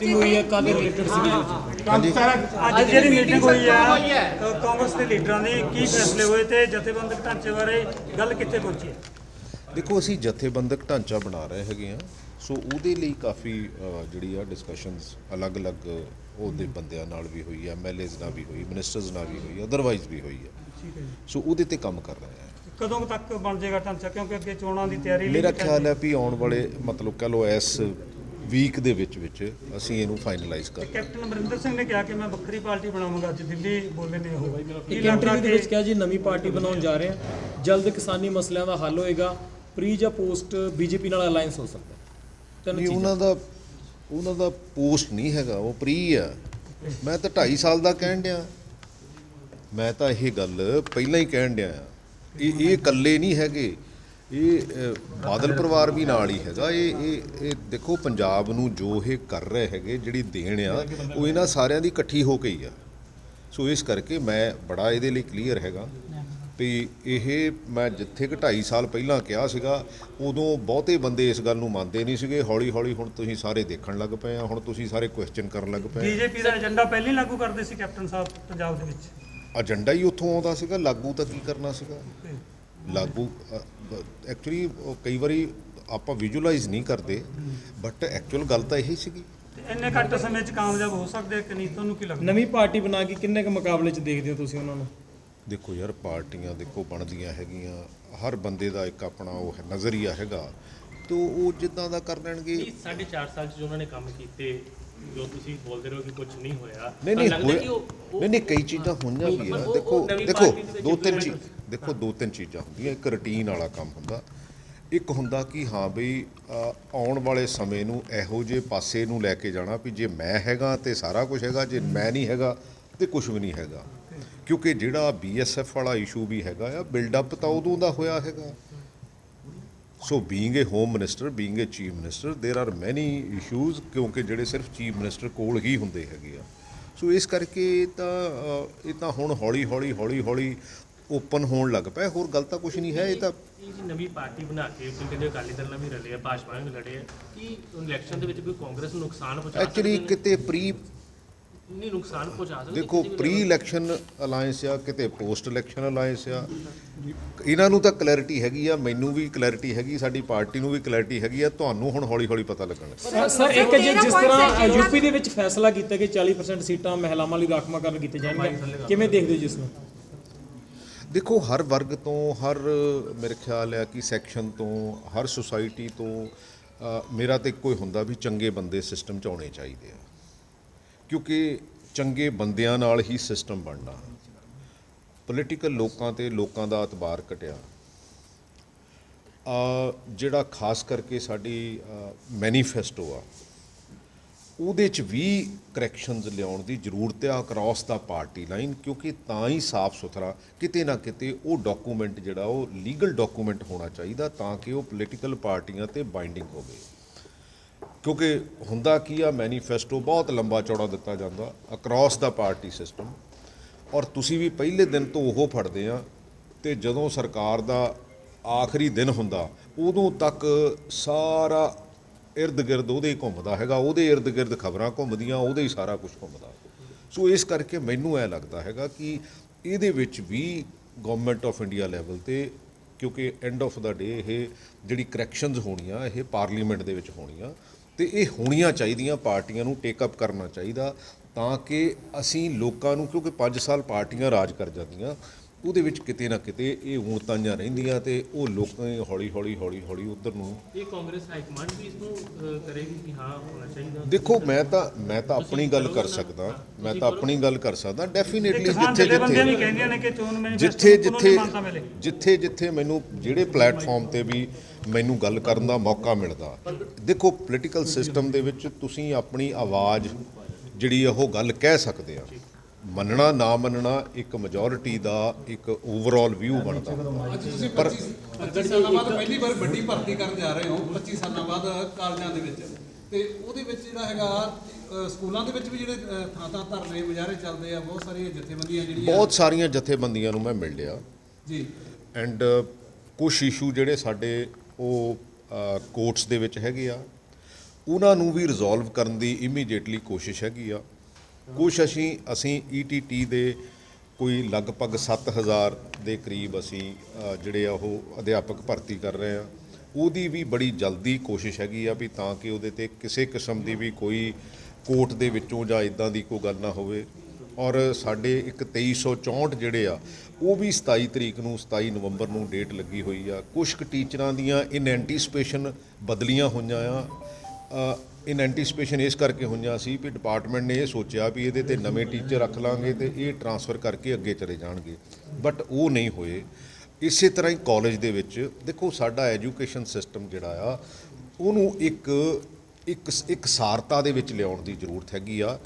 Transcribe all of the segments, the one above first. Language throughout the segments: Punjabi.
ਮੀਟਿੰਗ ਹੋਈ ਹੈ ਕੱਲ ਰਿਲੇਟਡ ਸੀ ਅੱਜ ਜਿਹੜੀ ਮੀਟਿੰਗ ਹੋਈ ਹੈ ਕਾਂਗਰਸ ਦੇ ਲੀਡਰਾਂ ਦੀ ਕੀ ਫੈਸਲੇ ਹੋਏ ਤੇ ਜਥੇਬੰਦਕ ਢਾਂਚੇ ਬਾਰੇ ਗੱਲ ਕਿੱਥੇ ਪਹੁੰਚੀ ਹੈ? ਦੇਖੋ ਅਸੀਂ ਜਥੇਬੰਦਕ ਢਾਂਚਾ ਬਣਾ ਰਹੇ ਹੈਗੇ ਆ, ਸੋ ਉਹਦੇ ਲਈ ਕਾਫੀ ਜਿਹੜੀ ਆ ਡਿਸਕਸ਼ਨਸ ਅਲੱਗ-ਅਲੱਗ ਉਹਦੇ ਬੰਦਿਆਂ ਨਾਲ ਵੀ ਹੋਈ ਹੈ, MLAs ਨਾਲ ਵੀ ਹੋਈ, ਮਿਨਿਸਟਰਸ ਨਾਲ ਵੀ ਹੋਈ, ਅਦਰਵਾਈਜ਼ ਵੀ ਹੋਈ ਹੈ। ਸੋ ਉਹਦੇ ਤੇ ਕੰਮ ਕਰ ਰਹੇ ਆ। ਕਦੋਂ ਤੱਕ ਬਣ ਜਾਏਗਾ ਢਾਂਚਾ, ਕਿਉਂਕਿ ਅੱਗੇ ਚੋਣਾਂ ਦੀ ਤਿਆਰੀ ਲਈ ਮੇਰਾ ਖਿਆਲ ਹੈ ਵੀ ਆਉਣ ਵਾਲੇ ਮਤਲਬ ਕਹ ਲਓ ਇਸ ਵੀਕ ਦੇ ਵਿੱਚ ਅਸੀਂ ਇਹਨੂੰ ਫਾਈਨਲਾਈਜ਼ ਕਰ ਕੈਪਟਨ ਅਮਰਿੰਦਰ ਸਿੰਘ ਨੇ ਕਿਹਾ ਕਿ ਮੈਂ ਵੱਖਰੀ ਪਾਰਟੀ ਬਣਾਵਾਂਗਾ, ਅੱਜ ਦਿੱਲੀ ਬੋਲੇ ਨੇ ਉਹ ਇੱਕ ਇੰਟਰਵਿਊ ਦੇ ਵਿੱਚ ਕਿਹਾ ਜੀ ਨਵੀਂ ਪਾਰਟੀ ਬਣਾਉਣ ਜਾ ਰਹੇ ਹਾਂ, ਜਲਦ ਕਿਸਾਨੀ ਮਸਲਿਆਂ ਦਾ ਹੱਲ ਹੋਏਗਾ, ਪ੍ਰੀ ਜਾਂ ਪੋਸਟ ਬੀਜੇਪੀ ਨਾਲ ਅਲਾਈਅੰਸ ਹੋ ਸਕਦਾ। ਨਹੀਂ, ਉਹਨਾਂ ਦਾ ਪੋਸਟ ਨਹੀਂ ਹੈਗਾ, ਉਹ ਪ੍ਰੀ ਆ। ਮੈਂ ਤਾਂ 2.5 ਸਾਲ ਦਾ ਕਹਿਣ ਡਿਆ, ਮੈਂ ਤਾਂ ਇਹ ਗੱਲ ਪਹਿਲਾਂ ਹੀ ਕਹਿਣ ਡਿਆ ਆ। ਇਹ ਇਕੱਲੇ ਨਹੀਂ ਹੈਗੇ, ਇਹ ਬਾਦਲ ਪਰਿਵਾਰ ਵੀ ਨਾਲ ਹੀ ਹੈਗਾ। ਇਹ ਦੇਖੋ ਪੰਜਾਬ ਨੂੰ ਜੋ ਇਹ ਕਰ ਰਹੇ ਹੈਗੇ, ਜਿਹੜੀ ਦੇਣ ਆ ਉਹ ਇਹਨਾਂ ਸਾਰਿਆਂ ਦੀ ਇਕੱਠੀ ਹੋ ਕੇ ਹੀ ਆ। ਸੋ ਇਸ ਕਰਕੇ ਮੈਂ ਬੜਾ ਇਹਦੇ ਲਈ ਕਲੀਅਰ ਹੈਗਾ ਵੀ ਇਹ ਮੈਂ ਜਿੱਥੇ ਕਿ 2.5 ਸਾਲ ਪਹਿਲਾਂ ਕਿਹਾ ਸੀਗਾ, ਉਦੋਂ ਬਹੁਤੇ ਬੰਦੇ ਇਸ ਗੱਲ ਨੂੰ ਮੰਨਦੇ ਨਹੀਂ ਸੀਗੇ। ਹੌਲੀ ਹੌਲੀ ਹੁਣ ਤੁਸੀਂ ਸਾਰੇ ਦੇਖਣ ਲੱਗ ਪਏ ਆ, ਹੁਣ ਤੁਸੀਂ ਸਾਰੇ ਕੁਐਸਚਨ ਕਰਨ ਲੱਗ ਪਏ। ਬੀਜੇਪੀ ਦਾ ਏਜੰਡਾ ਪਹਿਲਾਂ ਹੀ ਲਾਗੂ ਕਰਦੇ ਸੀ ਕੈਪਟਨ ਸਾਹਿਬ ਪੰਜਾਬ ਦੇ ਵਿੱਚ, ਏਜੰਡਾ ਹੀ ਉੱਥੋਂ ਆਉਂਦਾ ਸੀਗਾ, ਲਾਗੂ ਤਾਂ ਕੀ ਕਰਨਾ ਸੀਗਾ। ਲਾਗੂ ਐਕਚੁਅਲੀ ਕਈ ਵਾਰੀ ਆਪਾਂ ਵਿਜ਼ੂਅਲਾਈਜ਼ ਨਹੀਂ ਕਰਦੇ, ਬਟ ਐਕਚੁਅਲ ਗੱਲ ਤਾਂ ਇਹੀ ਸੀਗੀ। ਇੰਨੇ ਘੱਟ ਸਮੇਂ 'ਚ ਕਾਮਯਾਬ ਹੋ ਸਕਦੇ ਕਿ ਨਹੀਂ, ਤੁਹਾਨੂੰ ਕੀ ਲੱਗਦਾ? ਨਵੀਂ ਪਾਰਟੀ ਬਣਾ ਕੇ ਕਿੰਨੇ ਕੁ ਮੁਕਾਬਲੇ 'ਚ ਦੇਖਦੇ ਹੋ ਤੁਸੀਂ ਉਹਨਾਂ ਨੂੰ? ਦੇਖੋ ਯਾਰ, ਪਾਰਟੀਆਂ ਦੇਖੋ ਬਣਦੀਆਂ ਹੈਗੀਆਂ, ਹਰ ਬੰਦੇ ਦਾ ਇੱਕ ਆਪਣਾ ਉਹ ਨਜ਼ਰੀਆ ਹੈਗਾ, ਤੇ ਉਹ ਜਿੱਦਾਂ ਦਾ ਕਰ ਲੈਣਗੇ। 4.5 ਸਾਲ 'ਚ ਜੋ ਉਹਨਾਂ ਨੇ ਕੰਮ ਕੀਤੇ, ਜੋ ਤੁਸੀਂ ਬੋਲਦੇ ਰਹੋ ਕਿ ਕੁਝ ਨਹੀਂ ਹੋਇਆ, ਨਹੀਂ ਕਈ ਚੀਜ਼ਾਂ ਹੋਈਆਂ ਵੀ ਆ। ਦੇਖੋ ਦੋ ਤਿੰਨ ਚੀਜ਼ਾਂ ਹੁੰਦੀਆਂ। ਇੱਕ ਰੂਟੀਨ ਵਾਲਾ ਕੰਮ ਹੁੰਦਾ, ਇੱਕ ਹੁੰਦਾ ਕਿ ਹਾਂ ਬਈ ਆਉਣ ਵਾਲੇ ਸਮੇਂ ਨੂੰ ਇਹੋ ਜਿਹੇ ਪਾਸੇ ਨੂੰ ਲੈ ਕੇ ਜਾਣਾ ਵੀ ਜੇ ਮੈਂ ਹੈਗਾ ਤੇ ਸਾਰਾ ਕੁਝ ਹੈਗਾ, ਜੇ ਮੈਂ ਨਹੀਂ ਹੈਗਾ ਤੇ ਕੁਝ ਵੀ ਨਹੀਂ ਹੈਗਾ। ਕਿਉਂਕਿ ਜਿਹੜਾ BSF ਵਾਲਾ ਇਸ਼ੂ ਵੀ ਹੈਗਾ ਆ, ਬਿਲਡਅਪ ਤਾਂ ਉਦੋਂ ਦਾ ਹੋਇਆ ਹੈਗਾ। So being a home minister, being a chief minister, there are many issues, ਕਿਉਂਕਿ ਜਿਹੜੇ ਸਿਰਫ ਚੀਫ ਮਿਨਿਸਟਰ ਕੋਲ ਹੀ ਹੁੰਦੇ ਹੈਗੇ ਆ। ਸੋ ਇਸ ਕਰਕੇ ਇਹ ਤਾਂ ਹੁਣ ਹੌਲੀ ਹੌਲੀ ਓਪਨ ਹੋਣ ਲੱਗ ਪਿਆ। ਹੋਰ ਗੱਲ ਤਾਂ ਕੁਝ ਨਹੀਂ ਹੈ। ਇਹ ਤਾਂ ਨਵੀਂ ਪਾਰਟੀ ਬਣਾ ਕੇ ਕਹਿੰਦੇ ਅਕਾਲੀ ਦਲ ਨਾਲ ਵੀ ਰਲੇ ਆ, ਭਾਜਪਾ ਨਾਲ ਵੀ ਲੜੇ ਆ, ਕਿ ਇਲੈਕਸ਼ਨ ਦੇ ਵਿੱਚ ਕੋਈ ਕਾਂਗਰਸ ਨੂੰ ਨੁਕਸਾਨ ਪਹੁੰਚਾ ਸਕਦੇ? ਐਕਚੁਅਲੀ ਕਿਤੇ ਨਹੀਂ ਨੁਕਸਾਨ ਪਹੁੰਚਾ ਸਕਦੇ। ਦੇਖੋ, ਪ੍ਰੀ ਇਲੈਕਸ਼ਨ ਅਲਾਇੰਸ ਆ, ਕਿਤੇ ਪੋਸਟ ਇਲੈਕਸ਼ਨ ਅਲਾਇੰਸ ਆ। ਇਹਨਾਂ ਨੂੰ ਤਾਂ ਕਲੈਰਿਟੀ ਹੈਗੀ ਆ, ਮੈਨੂੰ ਵੀ ਕਲੈਰਿਟੀ ਹੈਗੀ, ਸਾਡੀ ਪਾਰਟੀ ਨੂੰ ਵੀ ਕਲੈਰਿਟੀ ਹੈਗੀ ਆ। ਤੁਹਾਨੂੰ ਹੁਣ ਹੌਲੀ ਹੌਲੀ ਪਤਾ ਲੱਗਣਾ। ਸਰ ਇੱਕ ਜਿਸ ਤਰ੍ਹਾਂ ਯੂਪੀ ਦੇ ਵਿੱਚ ਫੈਸਲਾ ਕੀਤਾ ਕਿ 40% ਸੀਟਾਂ ਮਹਿਲਾਵਾਂ ਲਈ ਰਾਖਵਾਂਕਰਨ ਕੀਤੇ ਜਾਣਗੀਆਂ, ਕਿਵੇਂ ਦੇਖਦੇ ਹੋ ਜਿਸ ਨੂੰ? ਦੇਖੋ, ਹਰ ਵਰਗ ਤੋਂ, ਹਰ ਮੇਰੇ ਖਿਆਲ ਹੈ ਕਿ ਸੈਕਸ਼ਨ ਤੋਂ, ਹਰ ਸੁਸਾਇਟੀ ਤੋਂ ਮੇਰਾ ਤਾਂ ਇੱਕੋ ਹੀ ਹੁੰਦਾ ਵੀ ਚੰਗੇ ਬੰਦੇ ਸਿਸਟਮ 'ਚ ਆਉਣੇ ਚਾਹੀਦੇ ਆ, ਕਿਉਂਕਿ ਚੰਗੇ ਬੰਦਿਆਂ ਨਾਲ ਹੀ ਸਿਸਟਮ ਬਣਨਾ। ਪੋਲੀਟੀਕਲ ਲੋਕਾਂ ਦਾ ਅਤਬਾਰ ਘਟਿਆ। ਜਿਹੜਾ ਖਾਸ ਕਰਕੇ ਸਾਡੀ ਮੈਨੀਫੈਸਟੋ ਆ, ਉਹਦੇ 'ਚ ਵੀ ਕਰੈਕਸ਼ਨਸ ਲਿਆਉਣ ਦੀ ਜ਼ਰੂਰਤ ਆ ਅਕਰੋਸ ਦਾ ਪਾਰਟੀ ਲਾਈਨ, ਕਿਉਂਕਿ ਤਾਂ ਹੀ ਸਾਫ਼ ਸੁਥਰਾ ਕਿਤੇ ਨਾ ਕਿਤੇ ਉਹ ਡਾਕੂਮੈਂਟ ਜਿਹੜਾ ਉਹ ਲੀਗਲ ਡਾਕੂਮੈਂਟ ਹੋਣਾ ਚਾਹੀਦਾ, ਤਾਂ ਕਿ ਉਹ ਪੋਲੀਟੀਕਲ ਪਾਰਟੀਆਂ 'ਤੇ ਬਾਈਂਡਿੰਗ ਹੋਵੇ। ਕਿਉਂਕਿ ਹੁੰਦਾ ਕੀ ਆ, ਮੈਨੀਫੈਸਟੋ ਬਹੁਤ ਲੰਬਾ ਚੌੜਾ ਦਿੱਤਾ ਜਾਂਦਾ ਅਕਰੋਸ ਦਾ ਪਾਰਟੀ ਸਿਸਟਮ, ਔਰ ਤੁਸੀਂ ਵੀ ਪਹਿਲੇ ਦਿਨ ਤੋਂ ਉਹ ਫੜਦੇ ਆ, ਅਤੇ ਜਦੋਂ ਸਰਕਾਰ ਦਾ ਆਖਰੀ ਦਿਨ ਹੁੰਦਾ ਉਦੋਂ ਤੱਕ ਸਾਰਾ ਇਰਦ ਗਿਰਦ ਉਹਦੇ ਹੀ ਘੁੰਮਦਾ ਹੈਗਾ, ਉਹਦੇ ਇਰਦ ਗਿਰਦ ਖਬਰਾਂ ਘੁੰਮਦੀਆਂ, ਉਹਦੇ ਹੀ ਸਾਰਾ ਕੁਝ ਘੁੰਮਦਾ। ਸੋ ਇਸ ਕਰਕੇ ਮੈਨੂੰ ਇਹ ਲੱਗਦਾ ਹੈਗਾ ਕਿ ਇਹਦੇ ਵਿੱਚ ਵੀ ਗਵਰਨਮੈਂਟ ਆਫ ਇੰਡੀਆ ਲੈਵਲ 'ਤੇ, ਕਿਉਂਕਿ ਐਂਡ ਆਫ ਦਾ ਡੇ ਇਹ ਜਿਹੜੀ ਕਰੈਕਸ਼ਨਸ ਹੋਣੀਆਂ ਇਹ ਪਾਰਲੀਮੈਂਟ ਦੇ ਵਿੱਚ ਹੋਣੀਆਂ, ਅਤੇ ਇਹ ਹੋਣੀਆਂ ਚਾਹੀਦੀਆਂ, ਪਾਰਟੀਆਂ ਨੂੰ ਟੇਕਅਪ ਕਰਨਾ ਚਾਹੀਦਾ, ਤਾਂ ਕਿ ਅਸੀਂ ਲੋਕਾਂ ਨੂੰ, ਕਿਉਂਕਿ 5 ਸਾਲ ਪਾਰਟੀਆਂ ਰਾਜ ਕਰ ਜਾਂਦੀਆਂ, ਉਹਦੇ ਵਿੱਚ ਕਿਤੇ ਨਾ ਕਿਤੇ ਇਹ ਊਣਤਾਈਆਂ ਰਹਿੰਦੀਆਂ, ਅਤੇ ਉਹ ਲੋਕਾਂ ਹੌਲੀ ਹੌਲੀ ਉੱਧਰ ਨੂੰ। ਇਹ ਕਾਂਗਰਸ ਹਾਈ ਕਮਾਂਡ ਵੀ ਇਸ ਨੂੰ ਕਰੇਗੀ ਕਿ ਹਾਂ ਹੋਣਾ ਚਾਹੀਦਾ? ਦੇਖੋ, ਮੈਂ ਤਾਂ ਆਪਣੀ ਗੱਲ ਕਰ ਸਕਦਾ, ਡੈਫੀਨੇਟਲੀ ਜਿੱਥੇ ਮੈਨੂੰ ਜਿਹੜੇ ਪਲੇਟਫਾਰਮ 'ਤੇ ਵੀ ਮੈਨੂੰ ਗੱਲ ਕਰਨ ਦਾ ਮੌਕਾ ਮਿਲਦਾ। ਦੇਖੋ, ਪੋਲੀਟੀਕਲ ਸਿਸਟਮ ਦੇ ਵਿੱਚ ਤੁਸੀਂ ਆਪਣੀ ਆਵਾਜ਼ ਜਿਹੜੀ ਉਹ ਗੱਲ ਕਹਿ ਸਕਦੇ ਆ। ਮੰਨਣਾ ਨਾ ਮੰਨਣਾ ਇੱਕ ਮੈਜੋਰਿਟੀ ਦਾ ਇੱਕ ਓਵਰਆਲ ਵਿਊ ਬਣਦਾ। ਪਰ 25 ਸਾਲਾਂ ਬਾਅਦ ਪਹਿਲੀ ਵਾਰ ਵੱਡੀ ਭਰਤੀ ਕਰਨ ਜਾ ਰਹੇ ਹੋ, 25 ਸਾਲਾਂ ਬਾਅਦ ਕਾਲਜਾਂ ਦੇ ਵਿੱਚ, ਤੇ ਉਹਦੇ ਵਿੱਚ ਜਿਹੜਾ ਹੈਗਾ ਸਕੂਲਾਂ ਦੇ ਵਿੱਚ ਵੀ ਜਿਹੜੇ ਥਾਂ ਧਰਨੇ ਮੁਜ਼ਾਹਰੇ ਚੱਲਦੇ ਆ, ਬਹੁਤ ਸਾਰੀਆਂ ਜਥੇਬੰਦੀਆਂ ਜਿਹੜੀਆਂ, ਬਹੁਤ ਸਾਰੀਆਂ ਜਥੇਬੰਦੀਆਂ ਨੂੰ ਮੈਂ ਮਿਲ ਲਿਆ ਜੀ, ਐਂਡ ਕੁਛ ਇਸ਼ੂ ਜਿਹੜੇ ਸਾਡੇ ਉਹ ਕੋਰਟਸ ਦੇ ਵਿੱਚ ਹੈਗੇ ਆ, ਉਹਨਾਂ ਨੂੰ ਵੀ ਰਿਜ਼ੋਲਵ ਕਰਨ ਦੀ ਇਮੀਡੀਏਟਲੀ ਕੋਸ਼ਿਸ਼ ਹੈਗੀ ਆ। ਕੁਛ ਅਸੀਂ ETT ਦੇ ਕੋਈ ਲਗਭਗ 7000 ਦੇ ਕਰੀਬ ਅਸੀਂ ਜਿਹੜੇ ਆ ਉਹ ਅਧਿਆਪਕ ਭਰਤੀ ਕਰ ਰਹੇ ਆ। ਉਹਦੀ ਵੀ ਬੜੀ ਜਲਦੀ ਕੋਸ਼ਿਸ਼ ਹੈਗੀ ਆ ਵੀ ਤਾਂ ਕਿ ਉਹਦੇ ਤੇ ਕਿਸੇ ਕਿਸਮ ਦੀ ਵੀ ਕੋਈ ਕੋਰਟ ਦੇ ਵਿੱਚੋਂ ਜਾਂ ਇਦਾਂ ਦੀ ਕੋਈ ਗੱਲ ਨਾ ਹੋਵੇ। ਔਰ ਸਾਡੇ ਇੱਕ 2364 ਜਿਹੜੇ ਆ ਉਹ ਵੀ 27 ਨਵੰਬਰ ਨੂੰ ਡੇਟ ਲੱਗੀ ਹੋਈ ਆ। ਕੁਛ ਕੁ ਟੀਚਰਾਂ ਦੀਆਂ ਇਨ ਐਂਟੀਸਪੇਸ਼ਨ ਬਦਲੀਆਂ ਹੋਈਆਂ ਆ। ਇਨ ਐਂਟੀਸਪੇਸ਼ਨ ਇਸ ਕਰਕੇ ਹੋਈਆਂ ਸੀ ਵੀ ਡਿਪਾਰਟਮੈਂਟ ਨੇ ਇਹ ਸੋਚਿਆ ਵੀ ਇਹਦੇ ਤੇ ਨਵੇਂ ਟੀਚਰ ਰੱਖ ਲਾਂਗੇ ਤੇ ਇਹ ਟਰਾਂਸਫਰ ਕਰਕੇ ਅੱਗੇ ਚਲੇ ਜਾਣਗੇ, ਬਟ ਉਹ ਨਹੀਂ ਹੋਏ। ਇਸੇ ਤਰ੍ਹਾਂ ਹੀ ਕਾਲਜ ਦੇ ਵਿੱਚ ਦੇਖੋ ਸਾਡਾ ਐਜੂਕੇਸ਼ਨ ਸਿਸਟਮ ਜਿਹੜਾ ਆ ਉਹਨੂੰ ਇੱਕ ਸਾਰਤਾ ਦੇ ਵਿੱਚ ਲਿਆਉਣ ਦੀ ਜ਼ਰੂਰਤ ਹੈਗੀ ਆ।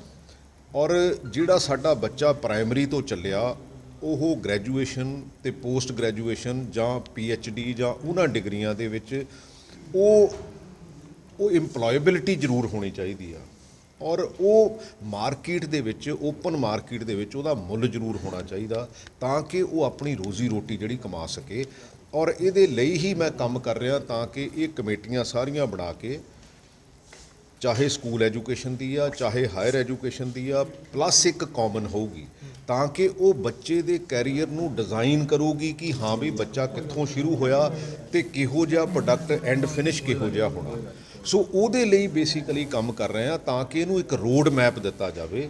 ਔਰ ਜਿਹੜਾ ਸਾਡਾ ਬੱਚਾ ਪ੍ਰਾਇਮਰੀ ਤੋਂ ਚੱਲਿਆ ਉਹ ਗ੍ਰੈਜੂਏਸ਼ਨ ਤੇ ਪੋਸਟ ਗ੍ਰੈਜੂਏਸ਼ਨ ਜਾਂ PhD ਜਾਂ ਉਹਨਾਂ ਡਿਗਰੀਆਂ ਦੇ ਵਿੱਚ ਉਹ ਇੰਪਲੋਏਬਿਲਿਟੀ ਜ਼ਰੂਰ ਹੋਣੀ ਚਾਹੀਦੀ ਆ। ਔਰ ਉਹ ਮਾਰਕੀਟ ਦੇ ਵਿੱਚ ਓਪਨ ਮਾਰਕੀਟ ਦੇ ਵਿੱਚ ਉਹਦਾ ਮੁੱਲ ਜ਼ਰੂਰ ਹੋਣਾ ਚਾਹੀਦਾ ਤਾਂ ਕਿ ਉਹ ਆਪਣੀ ਰੋਜ਼ੀ ਰੋਟੀ ਜਿਹੜੀ ਕਮਾ ਸਕੇ। ਔਰ ਇਹਦੇ ਲਈ ਹੀ ਮੈਂ ਕੰਮ ਕਰ ਰਿਹਾ ਤਾਂ ਕਿ ਇਹ ਕਮੇਟੀਆਂ ਸਾਰੀਆਂ ਬਣਾ ਕੇ ਚਾਹੇ ਸਕੂਲ ਐਜੂਕੇਸ਼ਨ ਦੀ ਆ ਚਾਹੇ ਹਾਇਰ ਐਜੂਕੇਸ਼ਨ ਦੀ ਆ ਪਲੱਸ ਇੱਕ ਕਾਮਨ ਹੋਊਗੀ ਤਾਂ ਕਿ ਉਹ ਬੱਚੇ ਦੇ ਕੈਰੀਅਰ ਨੂੰ ਡਿਜ਼ਾਈਨ ਕਰੂਗੀ ਕਿ ਹਾਂ ਵੀ ਬੱਚਾ ਕਿੱਥੋਂ ਸ਼ੁਰੂ ਹੋਇਆ ਤੇ ਕਿਹੋ ਜਿਹਾ ਪ੍ਰੋਡਕਟ ਐਂਡ ਫਿਨਿਸ਼ ਕਿਹੋ ਜਿਹਾ ਹੋਣਾ। ਸੋ ਉਹਦੇ ਲਈ ਬੇਸਿਕਲੀ ਕੰਮ ਕਰ ਰਹੇ ਆ ਤਾਂ ਕਿ ਇਹਨੂੰ ਇੱਕ ਰੋਡ ਮੈਪ ਦਿੱਤਾ ਜਾਵੇ।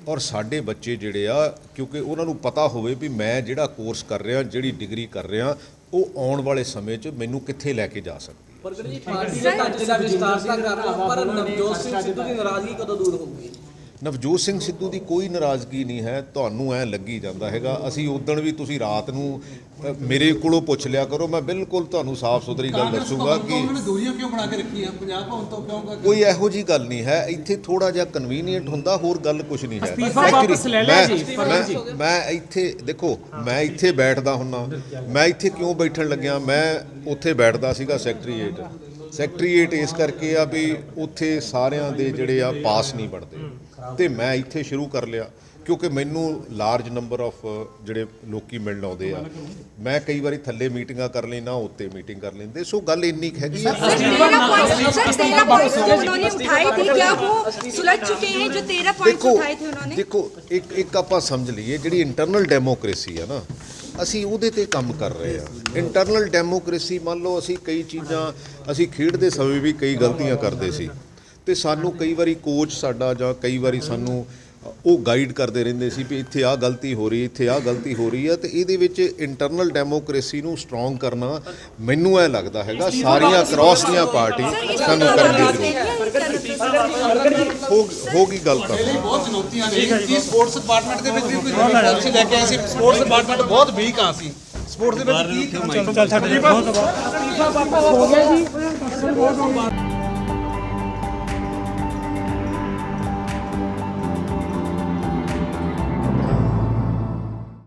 ਔਰ ਸਾਡੇ ਬੱਚੇ ਜਿਹੜੇ ਆ ਕਿਉਂਕਿ ਉਹਨਾਂ ਨੂੰ ਪਤਾ ਹੋਵੇ ਵੀ ਮੈਂ ਜਿਹੜਾ ਕੋਰਸ ਕਰ ਰਿਹਾ ਜਿਹੜੀ ਡਿਗਰੀ ਕਰ ਰਿਹਾ ਉਹ ਆਉਣ ਵਾਲੇ ਸਮੇਂ 'ਚ ਮੈਨੂੰ ਕਿੱਥੇ ਲੈ ਕੇ ਜਾ ਸਕਦੀ। ਪ੍ਰਗਟ ਜੀ ਪਾਰਟੀ ਦੇ ਢਾਂਚੇ ਦਾ ਵਿਸਤਾਰ ਤਾਂ ਕਰ ਰਹੇ ਪਰ ਨਵਜੋਤ ਸਿੰਘ ਸਿੱਧੂ ਦੀ ਨਾਰਾਜ਼ਗੀ ਕਦੋਂ ਦੂਰ ਹੋਊਗੀ? ਨਵਜੋਤ ਸਿੰਘ ਸਿੱਧੂ ਦੀ ਕੋਈ ਨਾਰਾਜ਼ਗੀ ਨਹੀਂ ਹੈ, ਤੁਹਾਨੂੰ ਐਂ ਲੱਗੀ ਜਾਂਦਾ ਹੈਗਾ। ਅਸੀਂ ਉਦਣ ਵੀ ਤੁਸੀਂ ਰਾਤ ਨੂੰ ਮੇਰੇ ਕੋਲੋਂ ਪੁੱਛ ਲਿਆ ਕਰੋ, ਮੈਂ ਬਿਲਕੁਲ ਤੁਹਾਨੂੰ ਸਾਫ਼ ਸੁਥਰੀ ਗੱਲ ਦੱਸੂਗਾ ਕਿ ਉਹਨਾਂ ਨੇ ਦੂਰੀਆਂ ਕਿਉਂ ਬਣਾ ਕੇ ਰੱਖੀਆਂ ਪੰਜਾਬ ਭਵਨ ਤੋਂ ਕਿਉਂ? ਕੋਈ ਇਹੋ ਜੀ ਗੱਲ ਨਹੀਂ ਹੈ। ਇੱਥੇ ਥੋੜਾ ਜਿਹਾ ਕਨਵੀਨੀਅੰਟ ਹੁੰਦਾ, ਹੋਰ ਗੱਲ ਕੁਝ ਨਹੀਂ ਹੈ। ਅਸਤੀਫਾ ਵਾਪਸ ਲੈ ਲਿਆ ਜੀ ਮੈਂ ਇੱਥੇ ਦੇਖੋ ਮੈਂ ਇੱਥੇ ਬੈਠਦਾ ਹੁੰਨਾ, ਮੈਂ ਇੱਥੇ ਕਿਉਂ ਬੈਠਣ ਲੱਗਿਆ? ਮੈਂ ਉੱਥੇ ਬੈਠਦਾ ਸੀਗਾ ਸੈਕਟਰੀਏਟ ਇਸ ਕਰਕੇ ਆ ਵੀ ਉੱਥੇ ਸਾਰਿਆਂ ਦੇ ਜਿਹੜੇ ਆ ਪਾਸ ਨਹੀਂ ਬਣਦੇ ਤੇ ਮੈਂ ਇੱਥੇ ਸ਼ੁਰੂ ਕਰ ਲਿਆ ਕਿਉਂਕਿ ਮੈਨੂੰ ਲਾਰਜ ਨੰਬਰ ਆਫ ਜਿਹੜੇ ਲੋਕੀ ਮਿਲਣ ਆਉਂਦੇ ਆ। ਮੈਂ ਕਈ ਵਾਰੀ ਥੱਲੇ ਮੀਟਿੰਗਾਂ ਕਰ ਲੈਣਾ, ਉੱਤੇ ਮੀਟਿੰਗ ਕਰ ਲੈਂਦੇ। ਸੋ ਗੱਲ ਇੰਨੀ ਕੁ ਹੈਗੀ ਆ। ਦੇਖੋ ਇੱਕ ਆਪਾਂ ਸਮਝ ਲਈਏ ਜਿਹੜੀ ਇੰਟਰਨਲ ਡੈਮੋਕ੍ਰੇਸੀ ਆ ਨਾ ਅਸੀਂ ਉਹਦੇ ਤੇ ਕੰਮ ਕਰ ਰਹੇ ਆ। ਇੰਟਰਨਲ ਡੈਮੋਕ੍ਰੇਸੀ ਮੰਨ ਲਓ ਅਸੀਂ ਕਈ ਚੀਜ਼ਾਂ ਅਸੀਂ ਖੇਡਦੇ ਸਮੇਂ ਵੀ ਕਈ ਗਲਤੀਆਂ ਕਰਦੇ ਸੀ ਤੇ ਸਾਨੂੰ ਕਈ ਵਾਰੀ ਕੋਚ ਸਾਡਾ ਜਾਂ ਕਈ ਵਾਰੀ ਸਾਨੂੰ ਉਹ ਗਾਈਡ ਕਰਦੇ ਰਹਿੰਦੇ ਸੀ ਵੀ ਇੱਥੇ ਆਹ ਗਲਤੀ ਹੋ ਰਹੀ ਇੱਥੇ ਆਹ ਗਲਤੀ ਹੋ ਰਹੀ ਆ। ਤੇ ਇਹਦੇ ਵਿੱਚ ਇੰਟਰਨਲ ਡੈਮੋਕ੍ਰੇਸੀ ਨੂੰ ਸਟਰੋਂਗ ਕਰਨਾ ਮੈਨੂੰ ਇਹ ਲੱਗਦਾ ਹੈਗਾ ਸਾਰੀਆਂ ਕ੍ਰਾਸ ਦੀਆਂ ਪਾਰਟੀ ਸਾਨੂੰ ਕਰਨ ਦੀ ਜ਼ਰੂਰਤ ਹੋਗੀ। ਗੱਲ ਤਾਂ ਬਹੁਤ ਚੁਣੌਤੀਆਂ ਨੇ ਕਿ ਸਪੋਰਟਸ ਡਿਪਾਰਟਮੈਂਟ ਦੇ ਵਿੱਚ ਵੀ ਕੋਈ ਪਾਲਿਸੀ ਲੈ ਕੇ ਆਏ ਸੀ। ਸਪੋਰਟਸ ਡਿਪਾਰਟਮੈਂਟ ਬਹੁਤ ਵੀਕ ਆ ਸੀ। ਸਪੋਰਟਸ ਦੇ ਵਿੱਚ ਕੀ ਚੱਲ ਛੱਡ ਜੀ ਬਹੁਤ